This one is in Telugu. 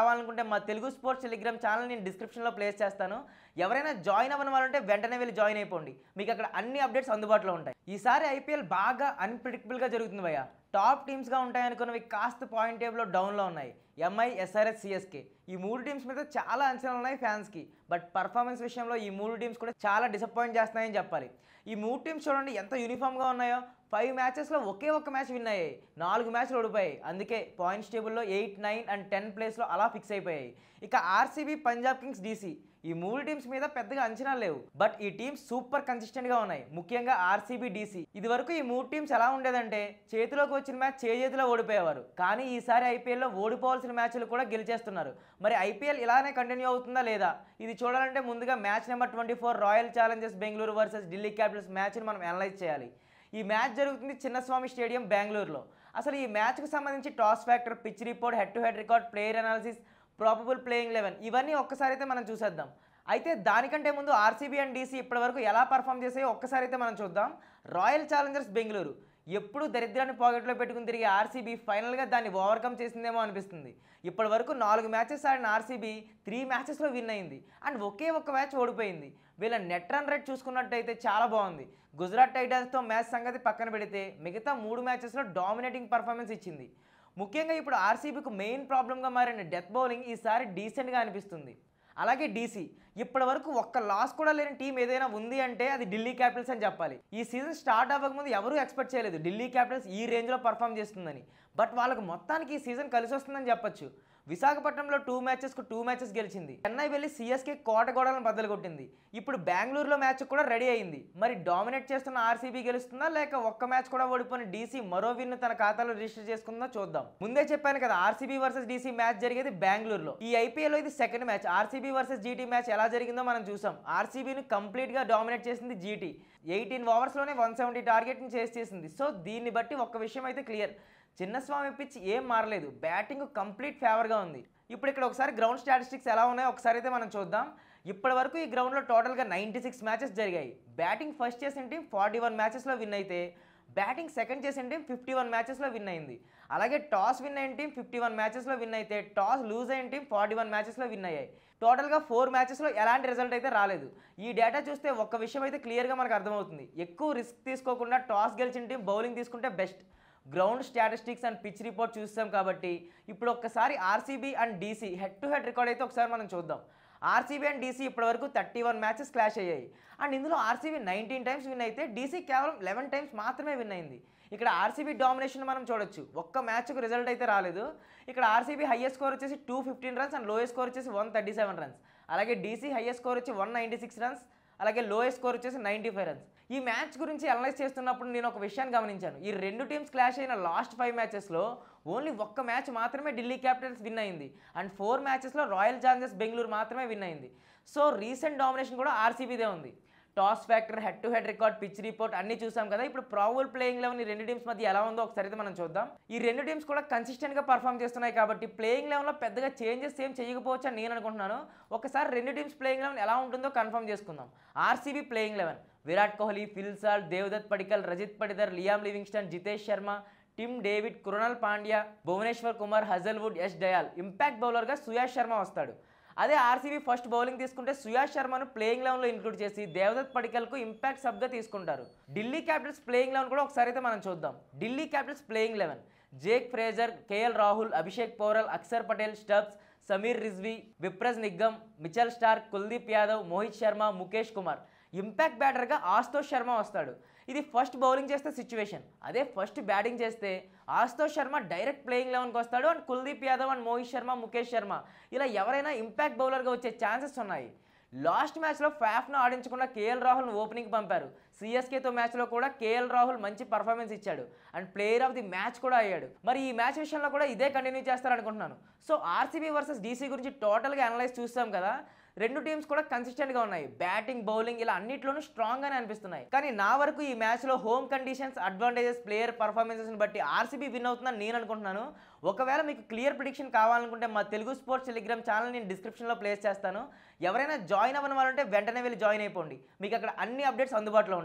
కావాలనుకుంటే మా తెలుగు స్పోర్ట్స్ టెలిగ్రామ్ ఛానల్ నేను డిస్క్రిప్షన్లో ప్లేస్ చేస్తాను. ఎవరైనా జాయిన్ అవ్వని వాళ్ళంటే వెంటనే వెళ్ళి జాయిన్ అయిపోండి. మీకు అక్కడ అన్ని అప్డేట్స్ అందుబాటులో ఉంటాయి. ఈసారి ఐపీఎల్ బాగా అన్ప్రిడిక్టబుల్గా జరుగుతుంది భయ్య. టాప్ టీమ్స్గా ఉంటాయనుకున్నవి కాస్త పాయింట్ టేబుల్లో డౌన్లో ఉన్నాయి. ఎంఐ, ఎస్ఆర్ఎస్, సిఎస్కే ఈ మూడు టీమ్స్ మీద చాలా అంచనాలు ఉన్నాయి ఫ్యాన్స్కి. బట్ పర్ఫార్మెన్స్ విషయంలో ఈ మూడు టీమ్స్ కూడా చాలా డిసప్పాయింట్ చేస్తున్నాయని చెప్పాలి. ఈ మూడు టీమ్స్ చూడండి ఎంత యూనిఫామ్గా ఉన్నాయో. 5 మ్యాచెస్లో ఒకే ఒక్క మ్యాచ్ విన్ అయ్యాయి, 4 మ్యాచ్లు ఓడిపోయాయి. అందుకే పాయింట్స్ టేబుల్లో 8, 9 అండ్ 10 ప్లేస్లో అలా ఫిక్స్ అయిపోయాయి. ఇక ఆర్సీబీ, పంజాబ్ కింగ్స్, డీసీ ఈ మూడు టీమ్స్ మీద పెద్దగా అంచనాలు లేవు. బట్ ఈ టీమ్స్ సూపర్ కన్సిస్టెంట్గా ఉన్నాయి. ముఖ్యంగా ఆర్సీబీ, డీసీ. ఇది వరకు ఈ మూడు టీమ్స్ ఎలా ఉండేదంటే చేతిలోకి వచ్చిన మ్యాచ్ చేతిలో ఓడిపోయేవారు. కానీ ఈసారి ఐపీఎల్లో ఓడిపోవాల్సిన మ్యాచ్లు కూడా గెలిచేస్తున్నారు. మరి ఐపీఎల్ ఇలానే కంటిన్యూ అవుతుందా లేదా ఇది చూడాలంటే ముందుగా match number 24 Royal Challengers Bengaluru versus Delhi Capitals మ్యాచ్ని మనం అనలైజ్ చేయాలి. ఈ మ్యాచ్ జరుగుతుంది చిన్నస్వామి స్టేడియం, బెంగళూరులో. అసలు ఈ మ్యాచ్కి సంబంధించి toss factor, pitch report, head to head record, player analysis, probable playing 11 ఇవన్నీ ఒక్కసారి అయితే మనం చూసేద్దాం. అయితే దానికంటే ముందు ఆర్సీబీ అండ్ డీసీ ఇప్పటివరకు ఎలా పర్ఫామ్ చేసాయో ఒక్కసారి అయితే మనం చూద్దాం. రాయల్ ఛాలెంజర్స్ బెంగళూరు ఎప్పుడు దరిద్రాన్ని పాకెట్లో పెట్టుకుని తిరిగి ఆర్సీబీ ఫైనల్గా దాన్ని ఓవర్కమ్ చేసిందేమో అనిపిస్తుంది. ఇప్పటి వరకు 4 మ్యాచెస్ ఆడిన ఆర్సీబీ 3 మ్యాచెస్లో విన్ అయింది అండ్ ఒకే ఒక్క మ్యాచ్ ఓడిపోయింది. వీళ్ళ నెట్ రన్ రేట్ చూసుకున్నట్టయితే చాలా బాగుంది. గుజరాత్ టైటన్స్తో మ్యాచ్ సంగతి పక్కన పెడితే మిగతా 3 మ్యాచెస్లో డామినేటింగ్ పర్ఫార్మెన్స్ ఇచ్చింది. ముఖ్యంగా ఇప్పుడు ఆర్సీబీకి మెయిన్ ప్రాబ్లంగా మారిన డెత్ బౌలింగ్ ఈసారి డీసెంట్గా అనిపిస్తుంది. అలాగే డీసీ ఇప్పటి వరకు ఒక్క లాస్ కూడా లేని టీం ఏదైనా ఉంది అంటే అది ఢిల్లీ క్యాపిటల్స్ అని చెప్పాలి. ఈ సీజన్ స్టార్ట్ అవ్వకముందు ఎవరూ ఎక్స్పెక్ట్ చేయలేదు ఢిల్లీ క్యాపిటల్స్ ఈ రేంజ్లో పర్ఫామ్ చేస్తుందని. బట్ వాళ్ళకు మొత్తానికి ఈ సీజన్ కలిసి వస్తుందని చెప్పొచ్చు. విశాఖపట్నంలో 2 మ్యాచెస్ గెలిచింది. చెన్నై వెళ్ళి సిఎస్కే కోటగోడలను బద్దలు కొట్టింది. ఇప్పుడు బెంగళూరులో మ్యాచ్ కూడా రెడీ అయింది. మరి డామినేట్ చేస్తున్న ఆర్సీబీ గెలుస్తుందా లేక ఒక్క మ్యాచ్ కూడా ఓడిపోయిన డీసీ మరో విన్ తన ఖాతాలో రిజిస్టర్ చేసుకుందో చూద్దాం. ముందే చెప్పాను కదా ఆర్సీబీ వర్సెస్ డీసీ మ్యాచ్ జరిగేది బెంగళూరులో. ఈ ఐపీఎల్లో ఇది second match. RCB versus GT match ఎలా జరిగిందో మనం చూసాం. ఆర్సీబీని కంప్లీట్గా డామినేట్ చేసింది జీటీ. 18 ఓవర్స్లోనే 170 టార్గెట్ని చేసింది. సో దీన్ని బట్టి ఒక్క విషయం అయితే క్లియర్, చిన్నస్వామి పిచ్ ఏం మారలేదు, బ్యాటింగ్ కంప్లీట్ ఫేవర్గా ఉంది. ఇప్పుడు ఇక్కడ ఒకసారి గ్రౌండ్ స్టాటిస్టిక్స్ ఎలా ఉన్నాయో ఒకసారి అయితే మనం చూద్దాం. ఇప్పటి వరకు ఈ గ్రౌండ్లో టోటల్గా 96 మ్యాచెస్ జరిగాయి. బ్యాటింగ్ ఫస్ట్ చేసిన టీం 41 మ్యాచెస్లో విన్ అయితే బ్యాటింగ్ సెకండ్ చేసిన టీం 51 మ్యాచెస్లో విన్ అయింది. అలాగే టాస్ విన్ అయిన టీం 51 మ్యాచెస్లో విన్ అయితే టాస్ లూజ్ అయిన టీం 41 మ్యాచెస్లో విన్ అయ్యాయి. టోటల్గా 4 మ్యాచెస్లో ఎలాంటి రిజల్ట్ అయితే రాలేదు. ఈ డేటా చూస్తే ఒక్క విషయం అయితే క్లియర్గా మనకు అర్థమవుతుంది, ఎక్కువ రిస్క్ తీసుకోకుండా టాస్ గెలిచిన టీం బౌలింగ్ తీసుకుంటే best. Ground statistics and pitch report చూస్తాం కాబట్టి ఇప్పుడు ఒక్కసారి RCB and DC head to head record అయితే ఒకసారి మనం చూద్దాం. ఆర్సీబీ అండ్ డీసీ ఇప్పటివరకు 31 మ్యాచెస్ క్లాష్ అయ్యాయి అండ్ ఇందులో ఆర్సీబీ 19 టైమ్స్ విన్ అయితే డీసీ కేవలం 11 టైమ్స్ మాత్రమే విన్ అయింది. ఇక్కడ ఆర్సీబీ డామినేషన్ మనం చూడొచ్చు. ఒక్క మ్యాచ్కు రిజల్ట్ అయితే రాలేదు. ఇక్కడ ఆర్సీబీ హైయెస్ట్ స్కోర్ వచ్చేసి 215 రన్స్ అండ్ లోయెస్ట్ స్కోర్ వచ్చేసి 137 రన్స్. అలాగే డీసీ హైయెస్ట్ స్కోర్ వచ్చి 196 రన్స్, అలాగే లోయెస్ట్ స్కోర్ వచ్చేసి 95 రన్స్. ఈ మ్యాచ్ గురించి అనలైజ్ చేస్తున్నప్పుడు నేను ఒక విషయాన్ని గమనించాను. ఈ రెండు టీమ్స్ క్లాష్ అయిన లాస్ట్ 5 మ్యాచెస్లో ఓన్లీ ఒక్క మ్యాచ్ మాత్రమే ఢిల్లీ క్యాపిటల్స్ విన్ అయింది అండ్ 4 మ్యాచెస్లో రాయల్ ఛాలెంజర్స్ బెంగళూరు మాత్రమే విన్ అయింది. సో రీసెంట్ డామినేషన్ కూడా ఆర్సీబీదే ఉంది. Toss factor, head to head record, pitch report అన్ని చూసాం కదా. ఇప్పుడు ప్రాబబుల్ ప్లేయింగ్ 11 ఈ రెండు టీమ్స్ మధ్య ఎలా ఉందో ఒకసారి అయితే మనం చూద్దాం. ఈ రెండు టీమ్స్ కూడా కన్సిస్టెంట్గా పర్ఫామ్ చేస్తున్నాయి కాబట్టి ప్లేయింగ్ 11లో పెద్దగా చేంజెస్ ఏం చేయకపోవచ్చు అని నేను అనుకుంటున్నాను. ఒకసారి రెండు టీమ్స్ ప్లేయింగ్ 11 ఎలా ఉంటుందో కన్ఫర్మ్ చేసుకుందాం. RCB playing 11 Virat Kohli, Phil Salt, Devdutt Padikkal, Rajat Patidar, Liam Livingstone, Jitesh Sharma, Tim David, Krunal Pandya, Bhuvneshwar Kumar, Hazlewood, Yash Dayal. Impact బౌలర్గా సుయాష్ శర్మ వస్తాడు. అదే ఆర్సీబీ ఫస్ట్ బౌలింగ్ తీసుకుంటే సుయాష్ శర్మను ప్లేయింగ్ 11లో ఇంక్లూడ్ చేసి దేవదత్ పడికల్కు ఇంపాక్ట్ సబ్గా తీసుకుంటారు. ఢిల్లీ క్యాపిటల్స్ ప్లేయింగ్ 11 కూడా ఒకసారి అయితే మనం చూద్దాం. Delhi Capitals playing 11 Jake Fraser, KL Rahul, Abhishek Porel, Axar Patel, Stubbs, Sameer Rizvi, Vipraj Nigam, Mitchell Starc, Kuldeep Yadav, Mohit Sharma, Mukesh Kumar. Impact బ్యాటర్గా ఆశుతోష్ శర్మ వస్తాడు. ఇది ఫస్ట్ బౌలింగ్ చేస్తే సిచ్యువేషన్. అదే ఫస్ట్ బ్యాటింగ్ చేస్తే ఆశుతోష్ శర్మ డైరెక్ట్ ప్లేయింగ్ 11కి వస్తాడు అండ్ కుల్దీప్ యాదవ్ అండ్ మోహిత్ శర్మ, ముఖేష్ శర్మ ఇలా ఎవరైనా ఇంపాక్ట్ బౌలర్గా వచ్చే ఛాన్సెస్ ఉన్నాయి. లాస్ట్ మ్యాచ్లో ఫాఫ్ను ఆడించకుండా కేఎల్ రాహుల్ను ఓపెనింగ్ పంపారు. సిఎస్కేతో మ్యాచ్లో కూడా కేఎల్ రాహుల్ మంచి పర్ఫార్మెన్స్ ఇచ్చాడు and player of the match కూడా అయ్యాడు. మరి ఈ మ్యాచ్ విషయంలో కూడా ఇదే కంటిన్యూ చేస్తారనుకుంటున్నాను. సో ఆర్సీబీ వర్సెస్ డీసీ గురించి టోటల్గా అనలైజ్ చూస్తాం కదా. రెండు టీమ్స్ కూడా కన్సిస్టెంట్గా ఉన్నాయి. బ్యాటింగ్, బౌలింగ్ ఇలా అన్నిట్లోనూ స్ట్రాంగ్గానే అనిపిస్తున్నాయి. కానీ నా వరకు ఈ మ్యాచ్లో హోమ్ కండిషన్స్, అడ్వాంటేజెస్, ప్లేయర్ పర్ఫార్మెన్సెస్ని బట్టి ఆర్సీబీ విన్ అవుతుందని నేను అనుకుంటున్నాను. ఒకవేళ మీకు క్లియర్ ప్రిడిక్షన్ కావాలనుకుంటే మా తెలుగు స్పోర్ట్స్ టెలిగ్రామ్ ఛానల్ నేను డిస్క్రిప్షన్లో ప్లేస్ చేస్తాను. ఎవరైనా జాయిన్ అవ్వని వాళ్ళంటే వెంటనే వెళ్ళి జాయిన్ అయిపోండి. మీకు అక్కడ అన్ని అప్డేట్స్ అందుబాటులో ఉంటాయి.